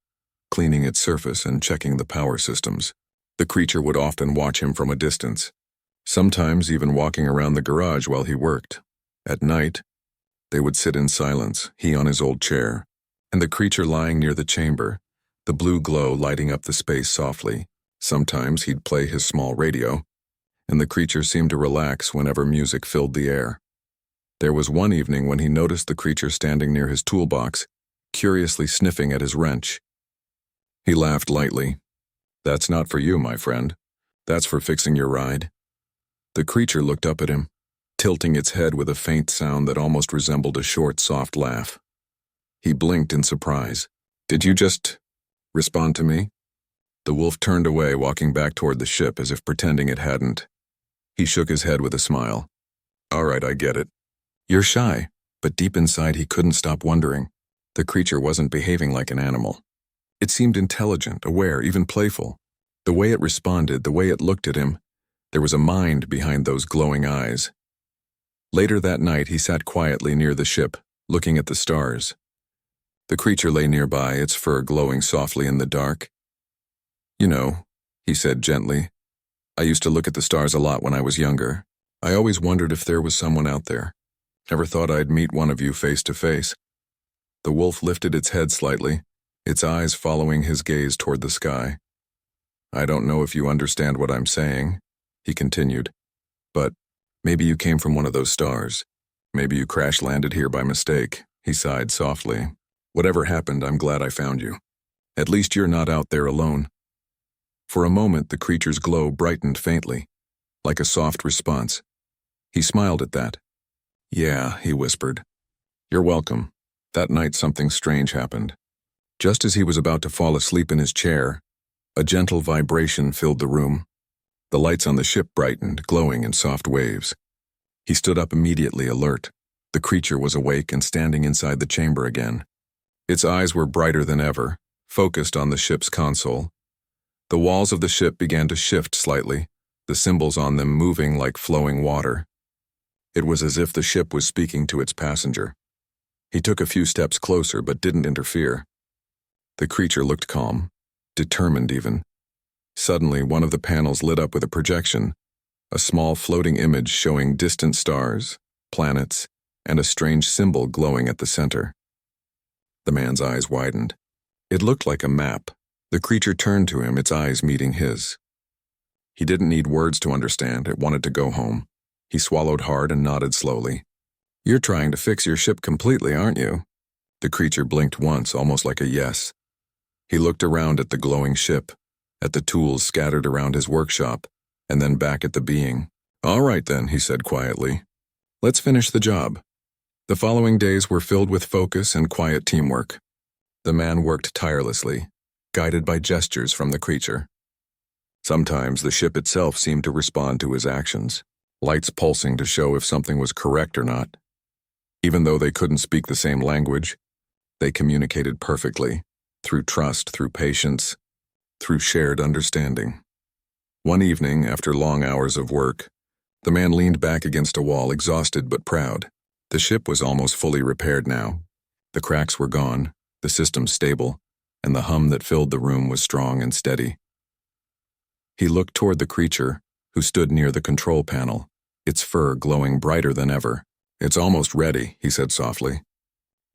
cleaning its surface and checking the power systems. The creature would often watch him from a distance, sometimes even walking around the garage while he worked. At night, they would sit in silence, he on his old chair, and the creature lying near the chamber, the blue glow lighting up the space softly. Sometimes he'd play his small radio, and the creature seemed to relax whenever music filled the air. There was one evening when he noticed the creature standing near his toolbox, curiously sniffing at his wrench. He laughed lightly. "That's not for you, my friend. That's for fixing your ride." The creature looked up at him, tilting its head with a faint sound that almost resembled a short, soft laugh. He blinked in surprise. "Did you just respond to me?" The wolf turned away, walking back toward the ship as if pretending it hadn't. He shook his head with a smile. "All right, I get it. You're shy," but deep inside he couldn't stop wondering. The creature wasn't behaving like an animal. It seemed intelligent, aware, even playful. The way it responded, the way it looked at him, there was a mind behind those glowing eyes. Later that night, he sat quietly near the ship, looking at the stars. The creature lay nearby, its fur glowing softly in the dark. "You know," he said gently, "I used to look at the stars a lot when I was younger. I always wondered if there was someone out there. Never thought I'd meet one of you face to face." The wolf lifted its head slightly, its eyes following his gaze toward the sky. "I don't know if you understand what I'm saying," he continued, "but maybe you came from one of those stars. Maybe you crash-landed here by mistake." He sighed softly. "Whatever happened, I'm glad I found you. At least you're not out there alone." For a moment, the creature's glow brightened faintly, like a soft response. He smiled at that. "Yeah," he whispered. "You're welcome. That night something strange happened. Just as he was about to fall asleep in his chair, a gentle vibration filled the room. The lights on the ship brightened, glowing in soft waves. He stood up immediately, alert. The creature was awake and standing inside the chamber again. Its eyes were brighter than ever, focused on the ship's console. The walls of the ship began to shift slightly, the symbols on them moving like flowing water. It was as if the ship was speaking to its passenger. He took a few steps closer but didn't interfere. The creature looked calm, determined even. Suddenly, one of the panels lit up with a projection, a small floating image showing distant stars, planets, and a strange symbol glowing at the center. The man's eyes widened. It looked like a map. The creature turned to him, its eyes meeting his. He didn't need words to understand. It wanted to go home. He swallowed hard and nodded slowly. "You're trying to fix your ship completely, aren't you?" The creature blinked once, almost like a yes. He looked around at the glowing ship, at the tools scattered around his workshop, and then back at the being. "All right then," he said quietly. "Let's finish the job." The following days were filled with focus and quiet teamwork. The man worked tirelessly, guided by gestures from the creature. Sometimes the ship itself seemed to respond to his actions, lights pulsing to show if something was correct or not. Even though they couldn't speak the same language, they communicated perfectly, through trust, through patience, through shared understanding. One evening, after long hours of work, the man leaned back against a wall, exhausted but proud. The ship was almost fully repaired now. The cracks were gone, the system stable, and the hum that filled the room was strong and steady. He looked toward the creature, who stood near the control panel, its fur glowing brighter than ever. "It's almost ready," he said softly.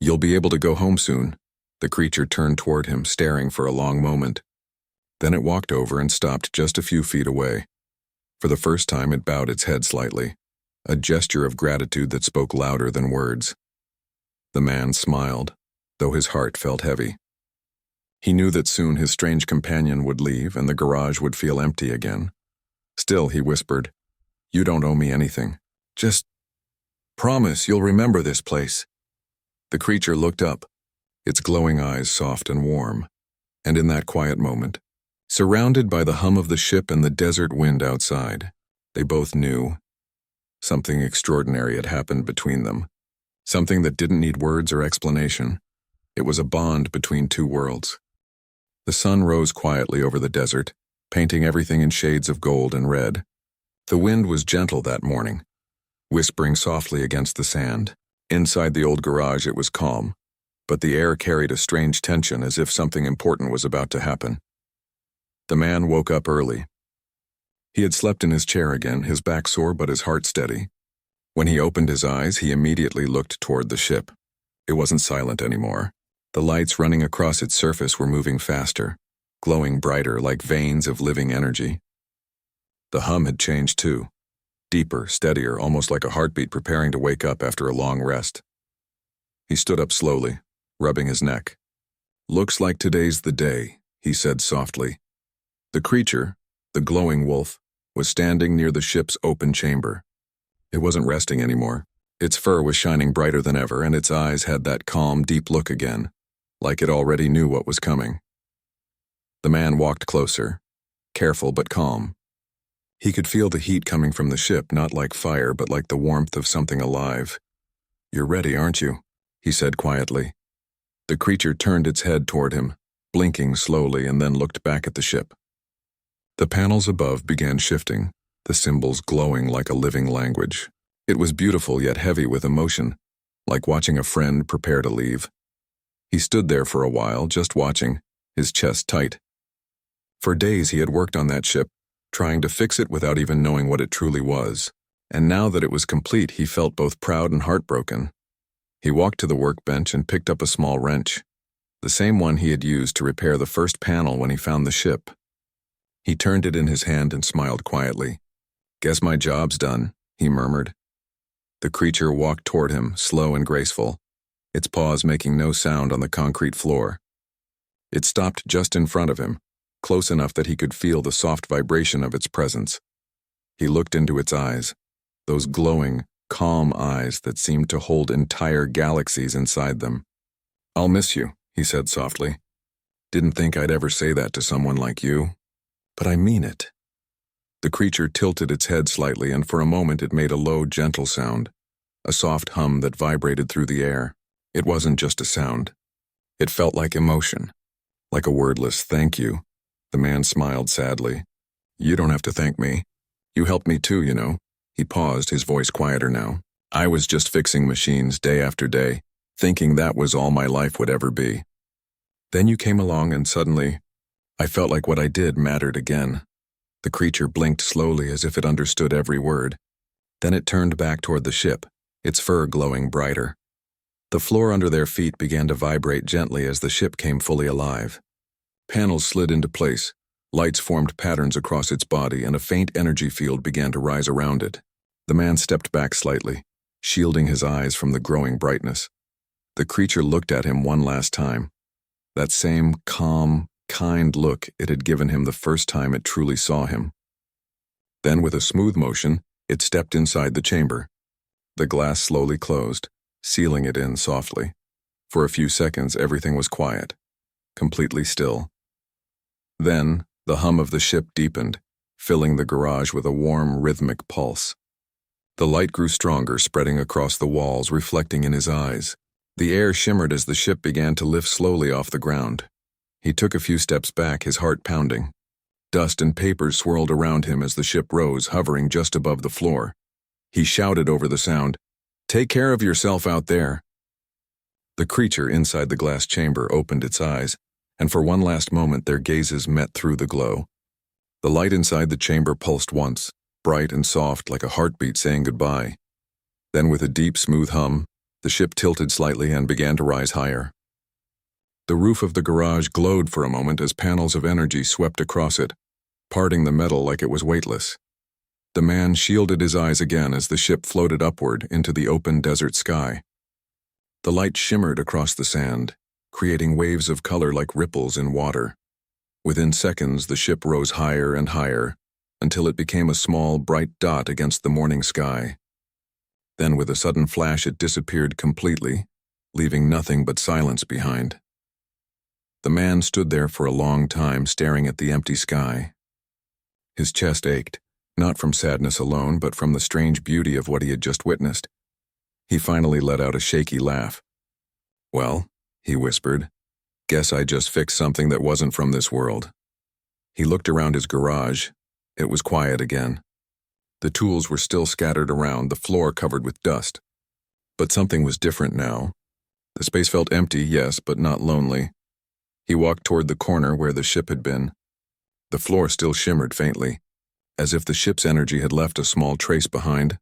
"You'll be able to go home soon." The creature turned toward him, staring for a long moment. Then it walked over and stopped just a few feet away. For the first time, it bowed its head slightly, a gesture of gratitude that spoke louder than words. The man smiled, though his heart felt heavy. He knew that soon his strange companion would leave and the garage would feel empty again. Still, he whispered, "You don't owe me anything. Just promise you'll remember this place." The creature looked up, its glowing eyes soft and warm, and in that quiet moment, surrounded by the hum of the ship and the desert wind outside, they both knew something extraordinary had happened between them, something that didn't need words or explanation. It was a bond between two worlds. The sun rose quietly over the desert, painting everything in shades of gold and red. The wind was gentle that morning, whispering softly against the sand. Inside the old garage it was calm, but the air carried a strange tension as if something important was about to happen. The man woke up early. He had slept in his chair again, his back sore but his heart steady. When he opened his eyes, he immediately looked toward the ship. It wasn't silent anymore. The lights running across its surface were moving faster, glowing brighter like veins of living energy. The hum had changed too. Deeper, steadier, almost like a heartbeat preparing to wake up after a long rest. He stood up slowly, rubbing his neck. "Looks like today's the day," he said softly. The creature, the glowing wolf, was standing near the ship's open chamber. It wasn't resting anymore. Its fur was shining brighter than ever, and its eyes had that calm, deep look again, like it already knew what was coming. The man walked closer, careful but calm. He could feel the heat coming from the ship, not like fire, but like the warmth of something alive. "You're ready, aren't you?" he said quietly. The creature turned its head toward him, blinking slowly, and then looked back at the ship. The panels above began shifting, the symbols glowing like a living language. It was beautiful yet heavy with emotion, like watching a friend prepare to leave. He stood there for a while, just watching, his chest tight. For days he had worked on that ship, trying to fix it without even knowing what it truly was. And now that it was complete, he felt both proud and heartbroken. He walked to the workbench and picked up a small wrench, the same one he had used to repair the first panel when he found the ship. He turned it in his hand and smiled quietly. "Guess my job's done," he murmured. The creature walked toward him, slow and graceful, its paws making no sound on the concrete floor. It stopped just in front of him, close enough that he could feel the soft vibration of its presence. He looked into its eyes, those glowing, calm eyes that seemed to hold entire galaxies inside them. "I'll miss you," he said softly. "Didn't think I'd ever say that to someone like you, but I mean it." The creature tilted its head slightly, and for a moment it made a low, gentle sound, a soft hum that vibrated through the air. It wasn't just a sound. It felt like emotion, like a wordless thank you. The man smiled sadly. "You don't have to thank me. You helped me too, you know." He paused, his voice quieter now. "I was just fixing machines day after day, thinking that was all my life would ever be. Then you came along and suddenly, I felt like what I did mattered again." The creature blinked slowly as if it understood every word. Then it turned back toward the ship, its fur glowing brighter. The floor under their feet began to vibrate gently as the ship came fully alive. Panels slid into place, lights formed patterns across its body, and a faint energy field began to rise around it. The man stepped back slightly, shielding his eyes from the growing brightness. The creature looked at him one last time. That same calm, kind look it had given him the first time it truly saw him. Then, with a smooth motion, it stepped inside the chamber. The glass slowly closed, sealing it in softly. For a few seconds, everything was quiet, completely still. Then, the hum of the ship deepened, filling the garage with a warm, rhythmic pulse. The light grew stronger, spreading across the walls, reflecting in his eyes. The air shimmered as the ship began to lift slowly off the ground. He took a few steps back, his heart pounding. Dust and papers swirled around him as the ship rose, hovering just above the floor. He shouted over the sound, "Take care of yourself out there." The creature inside the glass chamber opened its eyes, and for one last moment their gazes met through the glow. The light inside the chamber pulsed once, bright and soft like a heartbeat saying goodbye. Then with a deep, smooth hum, the ship tilted slightly and began to rise higher. The roof of the garage glowed for a moment as panels of energy swept across it, parting the metal like it was weightless. The man shielded his eyes again as the ship floated upward into the open desert sky. The light shimmered across the sand, creating waves of color like ripples in water. Within seconds, the ship rose higher and higher, until it became a small, bright dot against the morning sky. Then, with a sudden flash, it disappeared completely, leaving nothing but silence behind. The man stood there for a long time, staring at the empty sky. His chest ached, not from sadness alone, but from the strange beauty of what he had just witnessed. He finally let out a shaky laugh. "Well," he whispered, "guess I just fixed something that wasn't from this world." He looked around his garage. It was quiet again. The tools were still scattered around, the floor covered with dust. But something was different now. The space felt empty, yes, but not lonely. He walked toward the corner where the ship had been. The floor still shimmered faintly, as if the ship's energy had left a small trace behind,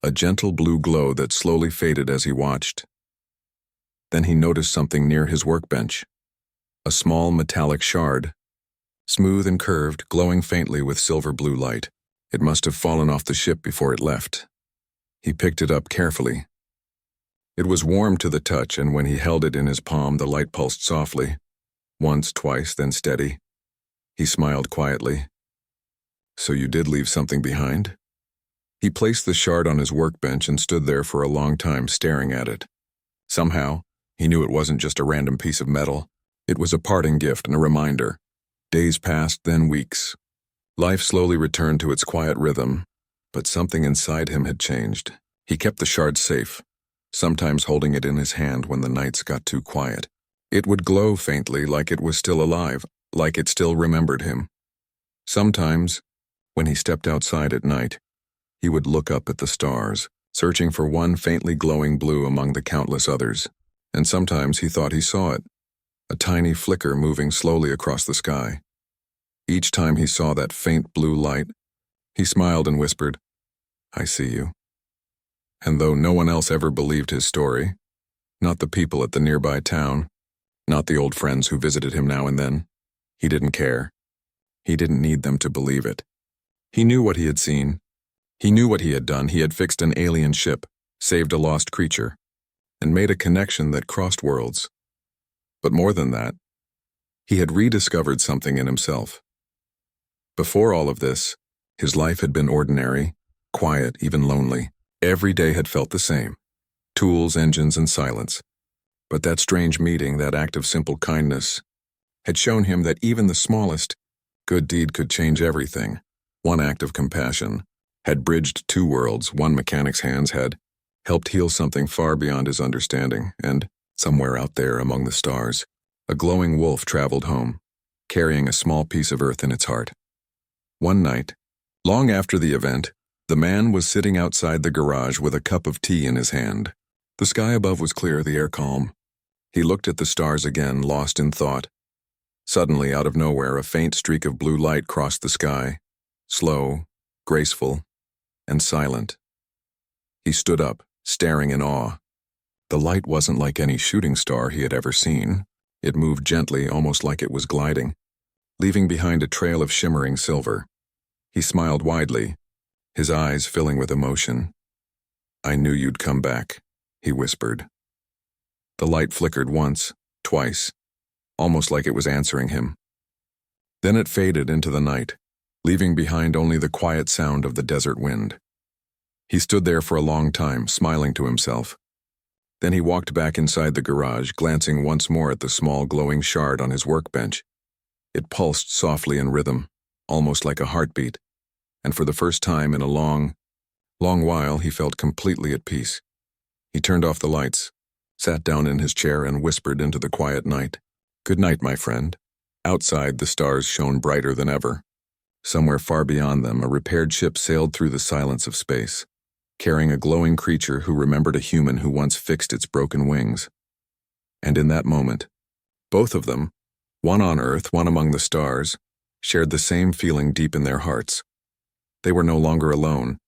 a gentle blue glow that slowly faded as he watched. Then he noticed something near his workbench, a small metallic shard, smooth and curved, glowing faintly with silver blue light. It must have fallen off the ship before it left. He picked it up carefully. It was warm to the touch, and when he held it in his palm, the light pulsed softly, once, twice, then steady. He smiled quietly. "So you did leave something behind?" He placed the shard on his workbench and stood there for a long time staring at it. Somehow, he knew it wasn't just a random piece of metal. It was a parting gift and a reminder. Days passed, then weeks. Life slowly returned to its quiet rhythm, but something inside him had changed. He kept the shard safe, sometimes holding it in his hand when the nights got too quiet. It would glow faintly, like it was still alive, like it still remembered him. Sometimes, when he stepped outside at night, he would look up at the stars, searching for one faintly glowing blue among the countless others. And sometimes he thought he saw it, a tiny flicker moving slowly across the sky. Each time he saw that faint blue light, he smiled and whispered, "I see you." And though no one else ever believed his story, not the people at the nearby town, not the old friends who visited him now and then, he didn't care. He didn't need them to believe it. He knew what he had seen. He knew what he had done. He had fixed an alien ship, saved a lost creature, and made a connection that crossed worlds. But more than that, he had rediscovered something in himself. Before all of this, his life had been ordinary, quiet, even lonely. Every day had felt the same: tools, engines, and silence. But that strange meeting, that act of simple kindness, had shown him that even the smallest good deed could change everything. One act of compassion had bridged two worlds. One mechanic's hands had helped heal something far beyond his understanding, and somewhere out there among the stars, a glowing wolf traveled home, carrying a small piece of earth in its heart. One night, long after the event, the man was sitting outside the garage with a cup of tea in his hand. The sky above was clear, the air calm. He looked at the stars again, lost in thought. Suddenly, out of nowhere, a faint streak of blue light crossed the sky, slow, graceful, and silent. He stood up, staring in awe. The light wasn't like any shooting star he had ever seen. It moved gently, almost like it was gliding, leaving behind a trail of shimmering silver. He smiled widely, his eyes filling with emotion. "I knew you'd come back," he whispered. The light flickered once, twice, almost like it was answering him. Then it faded into the night, leaving behind only the quiet sound of the desert wind. He stood there for a long time, smiling to himself. Then he walked back inside the garage, glancing once more at the small glowing shard on his workbench. It pulsed softly in rhythm, almost like a heartbeat, and for the first time in a long while he felt completely at peace. He turned off the lights, sat down in his chair, and whispered into the quiet night, "Good night, my friend." Outside, the stars shone brighter than ever. Somewhere far beyond them, a repaired ship sailed through the silence of space, carrying a glowing creature who remembered a human who once fixed its broken wings. And in that moment, both of them, one on Earth, one among the stars, shared the same feeling deep in their hearts. They were no longer alone.